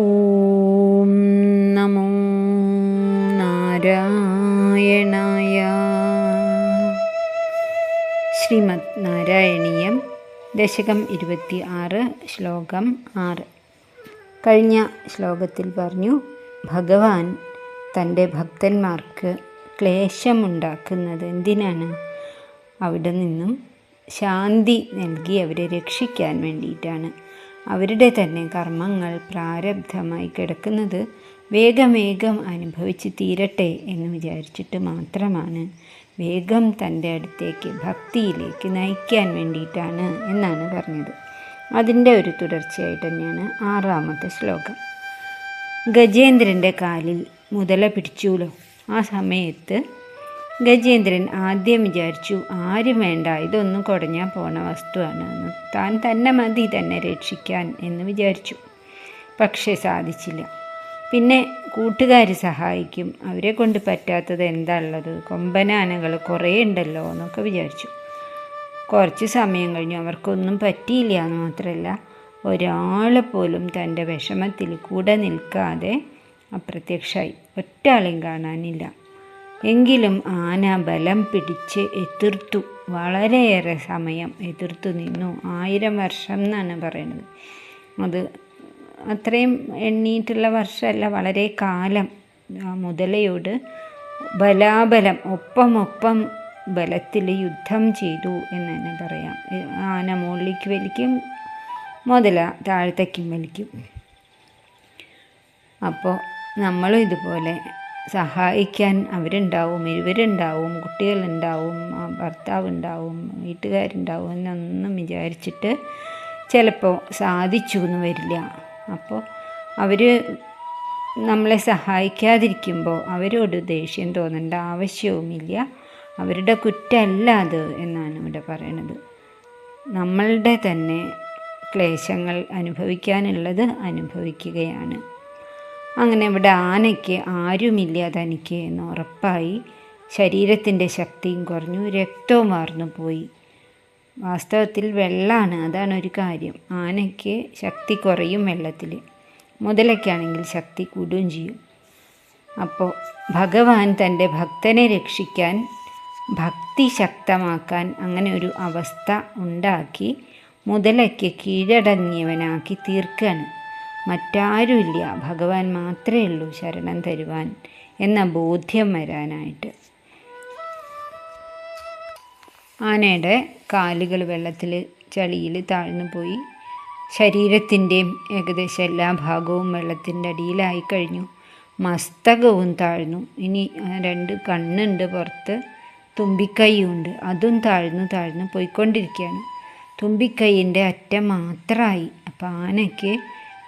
ഓം നമോ നാരായണായ. ശ്രീമദ് നാരായണീയം ദശകം 26 ശ്ലോകം 6. കഴിഞ്ഞ ശ്ലോകത്തിൽ പറഞ്ഞു, ഭഗവാൻ തൻ്റെ ഭക്തന്മാർക്ക് ക്ലേശമുണ്ടാക്കുന്നത് എന്തിനാണ്? അവിടെ നിന്നും ശാന്തി നൽകി അവരെ രക്ഷിക്കാൻ വേണ്ടിയിട്ടാണ്. അവരുടെ തന്നെ കർമ്മങ്ങൾ പ്രാരബ്ധമായി കിടക്കുന്നത് വേഗം അനുഭവിച്ച് തീരട്ടെ എന്ന് വിചാരിച്ചിട്ട് മാത്രമാണ് വേഗം തൻ്റെ അടുത്തേക്ക് ഭക്തിയിലേക്ക് നയിക്കാൻ വേണ്ടിയിട്ടാണ് എന്നാണ് പറഞ്ഞത്. അതിൻ്റെ ഒരു തുടർച്ചയായിട്ട് തന്നെയാണ് 6ാമത്തെ ശ്ലോകം. ഗജേന്ദ്രൻ്റെ കാലിൽ മുതല പിടിച്ചുല്ലോ. ആ സമയത്ത് ഗജേന്ദ്രൻ ആദ്യം വിചാരിച്ചു, ആരും വേണ്ട, ഇതൊന്നും കുടഞ്ഞാൽ പോണ വസ്തുവാണ്, താൻ തന്നെ മതി തന്നെ രക്ഷിക്കാൻ എന്ന് വിചാരിച്ചു. പക്ഷേ സാധിച്ചില്ല. പിന്നെ കൂട്ടുകാർ സഹായിക്കും, അവരെ കൊണ്ട് പറ്റാത്തത് എന്താ ഉള്ളത്, കൊമ്പനാനകൾ കുറേ ഉണ്ടല്ലോ എന്നൊക്കെ വിചാരിച്ചു. കുറച്ച് സമയം കഴിഞ്ഞു, അവർക്കൊന്നും പറ്റിയില്ല എന്ന് മാത്രമല്ല, ഒരാളെ പോലും തൻ്റെ വിഷമത്തിൽ കൂടെ നിൽക്കാതെ അപ്രത്യക്ഷമായി. ഒറ്റാളെയും കാണാനില്ല. എങ്കിലും ആന ബലം പിടിച്ച് എതിർത്തു. വളരെയേറെ സമയം എതിർത്തു നിന്നു. 1000 വർഷം എന്നാണ് പറയുന്നത്. അത് അത്രയും എണ്ണീട്ടുള്ള വർഷമല്ല, വളരെ കാലം മുതലയോട് ബലാബലം ഒപ്പം ബലത്തിൽ യുദ്ധം ചെയ്തു എന്ന് തന്നെ പറയാം. ആന മുകളിലേക്ക് വലിക്കും, മുതല താഴത്തേക്കും വലിക്കും. അപ്പോൾ നമ്മളും ഇതുപോലെ സഹായിക്കാൻ അവരുണ്ടാവും, ഇവരുണ്ടാവും, കുട്ടികളുണ്ടാവും, ഭർത്താവുണ്ടാവും, വീട്ടുകാരുണ്ടാവും എന്നൊന്നും വിചാരിച്ചിട്ട് ചിലപ്പോൾ സാധിച്ചു എന്ന് വരില്ല. അപ്പോൾ അവർ നമ്മളെ സഹായിക്കാതിരിക്കുമ്പോൾ അവരോട് ദേഷ്യം തോന്നേണ്ട ആവശ്യവുമില്ല. അവരുടെ കുറ്റമല്ല അത് എന്നാണ് ഇവിടെ പറയണത്. നമ്മളുടെ തന്നെ ക്ലേശങ്ങൾ അനുഭവിക്കാനുള്ളത് അനുഭവിക്കുകയാണ്. അങ്ങനെ ഇവിടെ ആനയ്ക്ക് ആരുമില്ല തനിക്ക് എന്ന് ഉറപ്പായി. ശരീരത്തിൻ്റെ ശക്തിയും കുറഞ്ഞു, രക്തവും വാർന്നു പോയി. വാസ്തവത്തിൽ വെള്ളമാണ്, അതാണ് ഒരു കാര്യം. ആനയ്ക്ക് ശക്തി കുറയും വെള്ളത്തിൽ, മുതലയ്ക്കാണെങ്കിൽ ശക്തി കൂടുകയും ചെയ്യും. അപ്പോൾ ഭഗവാൻ തൻ്റെ ഭക്തനെ രക്ഷിക്കാൻ, ഭക്തി ശക്തമാക്കാൻ അങ്ങനെ ഒരു അവസ്ഥ ഉണ്ടാക്കി മുതലയ്ക്ക് കീഴടങ്ങിയവനാക്കി തീർക്കുകയാണ്. മറ്റാരുമില്ല, ഭഗവാൻ മാത്രമേ ഉള്ളൂ ശരണം തരുവാൻ എന്ന ബോധ്യം വരാനായിട്ട്. ആനയുടെ കാലുകൾ വെള്ളത്തിൽ ചളിയിൽ താഴ്ന്നു പോയി. ശരീരത്തിൻ്റെയും ഏകദേശം എല്ലാ ഭാഗവും വെള്ളത്തിൻ്റെ അടിയിലായി കഴിഞ്ഞു. മസ്തകവും താഴ്ന്നു. ഇനി 2 കണ്ണുണ്ട് പുറത്ത്, തുമ്പിക്കൈയുണ്ട്, അതും താഴ്ന്നു പോയിക്കൊണ്ടിരിക്കുകയാണ്. തുമ്പിക്കൈയിൻ്റെ അറ്റം മാത്രമായി. അപ്പോൾ ആനയ്ക്ക്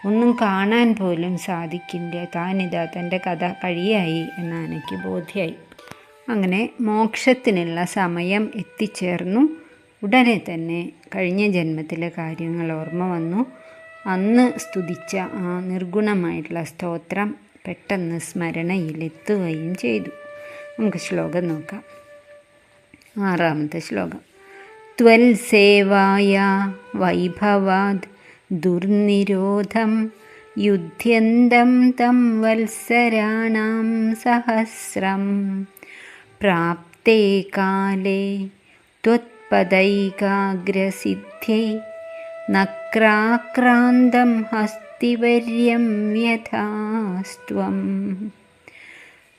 ഒന്നും കാണാൻ പോലും സാധിക്കില്ല. താനിതാ തൻ്റെ കഥ കഴിയായി എന്ന് ആനയ്ക്ക് ബോധ്യമായി. അങ്ങനെ മോക്ഷത്തിനുള്ള സമയം എത്തിച്ചേർന്നു. ഉടനെ തന്നെ കഴിഞ്ഞ ജന്മത്തിലെ കാര്യങ്ങൾ ഓർമ്മ വന്നു. അന്ന് സ്തുതിച്ച ആ നിർഗുണമായിട്ടുള്ള സ്തോത്രം പെട്ടെന്ന് സ്മരണയിലെത്തുകയും ചെയ്തു. നമുക്ക് ശ്ലോകം നോക്കാം. 6ാമത്തെ ശ്ലോകം. ത്വൽ സേവായ വൈഭവാദ് ദുർനിരോധം യുദ്ധ്യന്തം തം വത്സരാണാം സഹസ്രം പ്രാപ്തേ കാലേ ത്വത്പദൈകാഗ്രസിദ്ധ്യൈ നക്രാക്രാന്തം ഹസ്തിവര്യം വ്യഥാസ്ത്വം.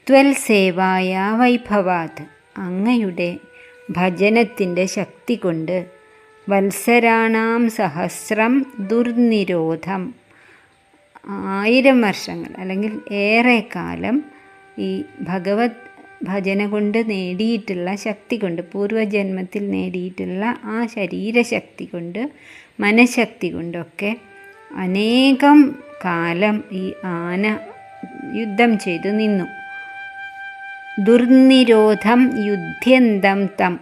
ത്വൽസേവായ വൈഭവാത്, അങ്ങയുടെ ഭജനത്തിൻ്റെ ശക്തി കൊണ്ട്, വത്സരാണാം സഹസ്രം ദുർനിരോധം, 1000 വർഷങ്ങൾ അല്ലെങ്കിൽ ഏറെ കാലം ഈ ഭഗവത് ഭജന കൊണ്ട് നേടിയിട്ടുള്ള ശക്തി കൊണ്ട്, പൂർവജന്മത്തിൽ നേടിയിട്ടുള്ള ആ ശരീരശക്തി കൊണ്ട്, മനഃശക്തി കൊണ്ടൊക്കെ അനേകം കാലം ഈ ആന യുദ്ധം ചെയ്തു നിന്നു. ദുർനിരോധം യുദ്ധ്യന്തം തം,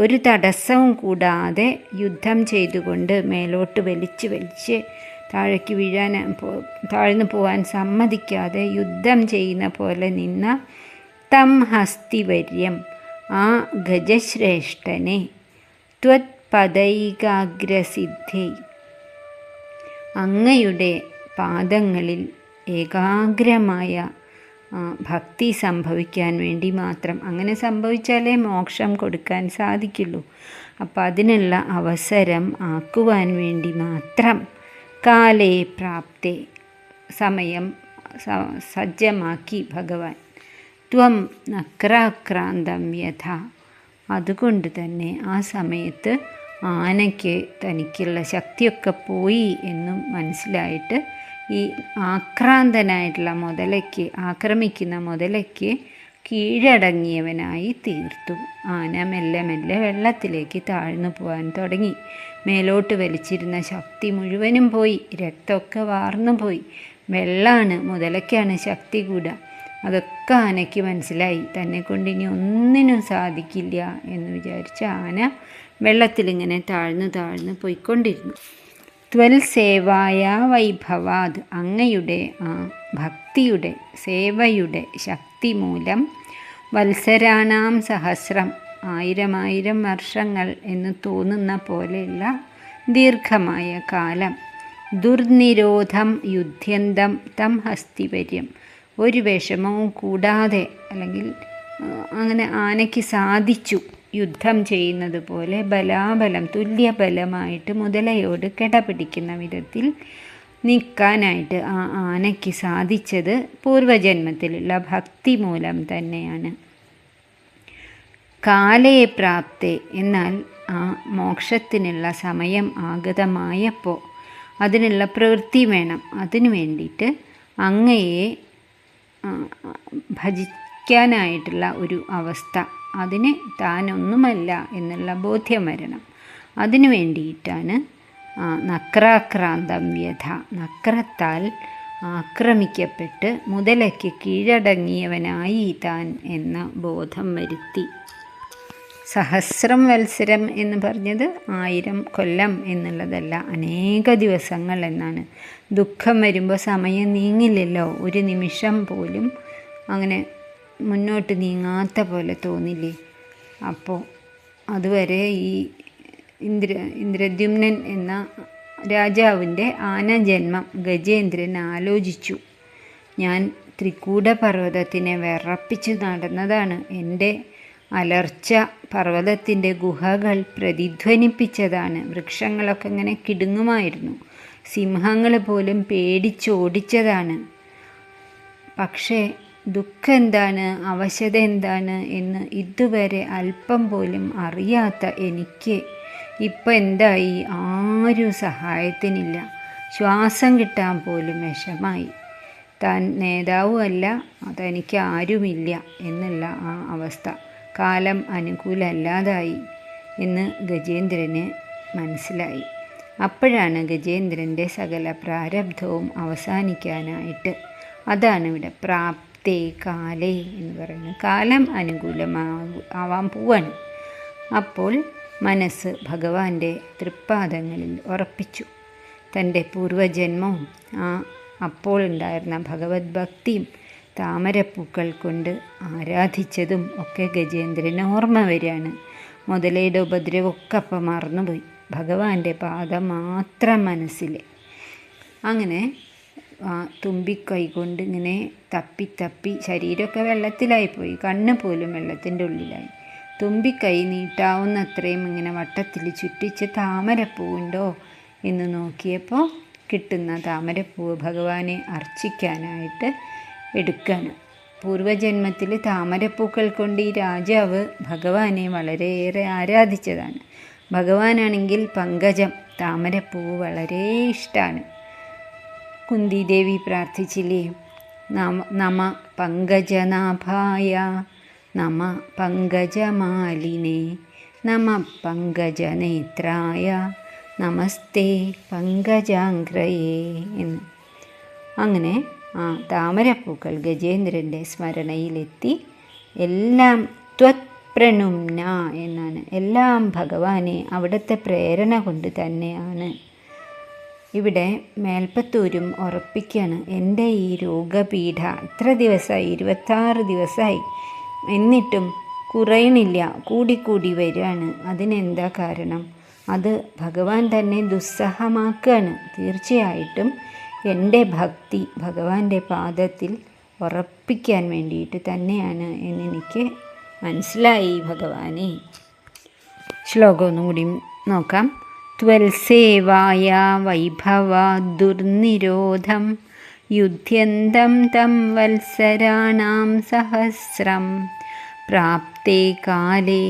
ഒരു തടസ്സവും കൂടാതെ യുദ്ധം ചെയ്തുകൊണ്ട് മേലോട്ട് വലിച്ച് താഴേക്ക് താഴ്ന്നു പോകാൻ സമ്മതിക്കാതെ യുദ്ധം ചെയ്യുന്ന പോലെ നിന്ന തം ഹസ്തിവര്യം, ആ ഗജശ്രേഷ്ഠനെ, ത്വത്പദൈകാഗ്രസിദ്ധി, അങ്ങയുടെ പാദങ്ങളിൽ ഏകാഗ്രമായ ഭക്തി സംഭവിക്കാൻ വേണ്ടി മാത്രം. അങ്ങനെ സംഭവിച്ചാലേ മോക്ഷം കൊടുക്കാൻ സാധിക്കുള്ളൂ. അപ്പം അതിനുള്ള അവസരം ആക്കുവാൻ വേണ്ടി മാത്രം കാലേ പ്രാപ്തേ, സമയം സജ്ജമാക്കി ഭഗവാൻ. ത്വം നക്രാക്രാന്തം യഥ, അതുകൊണ്ട് തന്നെ ആ സമയത്ത് ആനയ്ക്ക് തനിക്കുള്ള ശക്തിയൊക്കെ പോയി എന്നും മനസ്സിലായിട്ട് ഈ ആക്രാന്തനായിട്ടുള്ള മുതലയ്ക്ക്, ആക്രമിക്കുന്ന മുതലയ്ക്ക് കീഴടങ്ങിയവനായി തീർത്തു. ആന മെല്ലെ മെല്ലെ വെള്ളത്തിലേക്ക് താഴ്ന്നു പോകാൻ തുടങ്ങി. മേലോട്ട് വലിച്ചിരുന്ന ശക്തി മുഴുവനും പോയി, രക്തമൊക്കെ വാർന്നു പോയി. വെള്ളമാണ്, മുതലയ്ക്കാണ് ശക്തി കൂടുക. അതൊക്കെ ആനയ്ക്ക് മനസ്സിലായി. തന്നെ കൊണ്ട് ഇനി ഒന്നിനും സാധിക്കില്ല എന്ന് വിചാരിച്ച ആന വെള്ളത്തിലിങ്ങനെ താഴ്ന്നു താഴ്ന്നു പോയിക്കൊണ്ടിരുന്നു. ത്വൽ സേവായ വൈഭവാത്, അങ്ങയുടെ ആ ഭക്തിയുടെ സേവയുടെ ശക്തി മൂലം വത്സരാണാം സഹസ്രം, 1000 വർഷങ്ങൾ എന്ന് തോന്നുന്ന പോലെയുള്ള ദീർഘമായ കാലം, ദുർനിരോധം യുദ്ധ്യന്തം തം ഹസ്തിപര്യം, ഒരു വിഷമവും കൂടാതെ, അല്ലെങ്കിൽ അങ്ങനെ ആനയ്ക്ക് സാധിച്ചു യുദ്ധം ചെയ്യുന്നത് പോലെ ബലാബലം തുല്യബലമായിട്ട് മുതലയോട് കിടപിടിക്കുന്ന വിധത്തിൽ നിൽക്കാനായിട്ട് ആ ആനയ്ക്ക് സാധിച്ചത് പൂർവജന്മത്തിലുള്ള ഭക്തി മൂലം തന്നെയാണ്. കാലേ പ്രാപ്തേ, എന്നാൽ ആ മോക്ഷത്തിനുള്ള സമയം ആഗതമായപ്പോൾ അതിനുള്ള പ്രവൃത്തി വേണം. അതിനു വേണ്ടിയിട്ട് അങ്ങയെ ഭജിക്കാനായിട്ടുള്ള ഒരു അവസ്ഥ, അതിന് താനൊന്നുമല്ല എന്നുള്ള ബോധ്യം വരണം. അതിനു വേണ്ടിയിട്ടാണ് നക്രാക്രാന്തം വ്യഥ, നക്രത്താൽ ആക്രമിക്കപ്പെട്ട് മുതലയ്ക്ക് കീഴടങ്ങിയവനായി താൻ എന്ന ബോധം വരുത്തി. സഹസ്രം വത്സരം എന്ന് പറഞ്ഞത് 1000 കൊല്ലം എന്നുള്ളതല്ല, അനേക ദിവസങ്ങൾ എന്നാണ്. ദുഃഖം വരുമ്പോൾ സമയം നീങ്ങില്ലല്ലോ, ഒരു നിമിഷം പോലും അങ്ങനെ മുന്നോട്ട് നീങ്ങാത്ത പോലെ തോന്നില്ലേ. അപ്പോൾ അതുവരെ ഈ ഇന്ദ്രദ്യുമ്നൻ എന്ന രാജാവിൻ്റെ ആനജന്മം ഗജേന്ദ്രൻ ആലോചിച്ചു. ഞാൻ ത്രികൂടപർവ്വതത്തിനെ വിറപ്പിച്ച് നടന്നതാണ്. എൻ്റെ അലർച്ച പർവ്വതത്തിൻ്റെ ഗുഹകൾ പ്രതിധ്വനിപ്പിച്ചതാണ്. വൃക്ഷങ്ങളൊക്കെ ഇങ്ങനെ കിടുങ്ങുമായിരുന്നു. സിംഹങ്ങൾ പോലും പേടിച്ചോടിച്ചതാണ്. പക്ഷേ ദുഃഖം എന്താണ്, അവശത എന്താണ് എന്ന് ഇതുവരെ അല്പം പോലും അറിയാത്ത എനിക്ക് ഇപ്പം എന്തായി, ആരും സഹായത്തിനില്ല. ശ്വാസം കിട്ടാൻ പോലും വിഷമായി. താൻ നേതാവുമല്ല, തനിക്ക് ആരുമില്ല എന്നുള്ള ആ അവസ്ഥ. കാലം അനുകൂലമല്ലാതായി എന്ന് ഗജേന്ദ്രന് മനസ്സിലായി. അപ്പോഴാണ് ഗജേന്ദ്രൻ്റെ സകല പ്രാരബ്ധവും അവസാനിക്കാനായിട്ട്, അതാണ് ഇവിടെ പ്രാപ്തേ കാലേ എന്ന് പറയുന്നത്. കാലം അനുകൂലമാവാൻ പോവാണ്. അപ്പോൾ മനസ്സ് ഭഗവാന്റെ തൃപ്പാദങ്ങളിൽ ഉറപ്പിച്ചു. തൻ്റെ പൂർവജന്മവും അപ്പോൾ ഉണ്ടായിരുന്ന ഭഗവത് ഭക്തിയും താമരപ്പൂക്കൾ കൊണ്ട് ആരാധിച്ചതും ഒക്കെ ഗജേന്ദ്രന് ഓർമ്മ വരികയാണ്. മുതലയുടെ ഉപദ്രവമൊക്കെ അപ്പം മറന്നുപോയി. ഭഗവാന്റെ പാദം മാത്രം മനസ്സിൽ. അങ്ങനെ തുമ്പിക്കൈ കൊണ്ട് ഇങ്ങനെ തപ്പി തപ്പി, ശരീരമൊക്കെ വെള്ളത്തിലായിപ്പോയി, കണ്ണ് പോലും വെള്ളത്തിൻ്റെ ഉള്ളിലായി. തുമ്പിക്കൈ നീട്ടാവുന്നത്രയും ഇങ്ങനെ വട്ടത്തിൽ ചുറ്റിച്ച് താമരപ്പൂവുണ്ടോ എന്ന് നോക്കിയപ്പോൾ കിട്ടുന്ന താമരപ്പൂവ് ഭഗവാനെ അർച്ചിക്കാനായിട്ട് എടുക്കുകയാണ്. പൂർവജന്മത്തിൽ താമരപ്പൂക്കൾ കൊണ്ട് ഈ രാജാവ് ഭഗവാനെ വളരെയേറെ ആരാധിച്ചതാണ്. ഭഗവാനാണെങ്കിൽ പങ്കജം, താമരപ്പൂവ് വളരെ ഇഷ്ടമാണ്. കുന്തിദേവി പ്രാർത്ഥിച്ചില്ലേ, നമ പങ്കജനാഭായ നമ പങ്കജമാലിനേ നമ പങ്കജനേത്രായ നമസ്തേ പങ്കജാംഗ്രയേ എന്ന്. അങ്ങനെ ആ താമരപ്പൂക്കൾ ഗജേന്ദ്രൻ്റെ സ്മരണയിലെത്തി. എല്ലാം ത്വത് പ്രണുംന എന്നാണ്. എല്ലാം ഭഗവാനെ അവിടുത്തെ പ്രേരണ കൊണ്ട് തന്നെയാണ്. ഇവിടെ മേൽപ്പത്തൂരും ഉറപ്പിക്കുകയാണ്, എൻ്റെ ഈ രോഗപീഠ ഇത്ര ദിവസമായി, 26 ദിവസമായി, എന്നിട്ടും കുറയണില്ല, കൂടിക്കൂടി വരികയാണ്. അതിനെന്താ കാരണം? അത് ഭഗവാൻ തന്നെ ദുസ്സഹമാക്കുകയാണ്. തീർച്ചയായിട്ടും എൻ്റെ ഭക്തി ഭഗവാന്റെ പാദത്തിൽ ഉറപ്പിക്കാൻ വേണ്ടിയിട്ട് തന്നെയാണ് എന്നെനിക്ക് മനസ്സിലായി ഭഗവാനെ. ശ്ലോകം ഒന്നും കൂടി നോക്കാം. ത്വൽസേവായ വൈഭവ ദുർനിരോധം യുദ്ധ്യന്തം തം വത്സരാണാം സഹസ്രം പ്രാപ്തേ കാലേ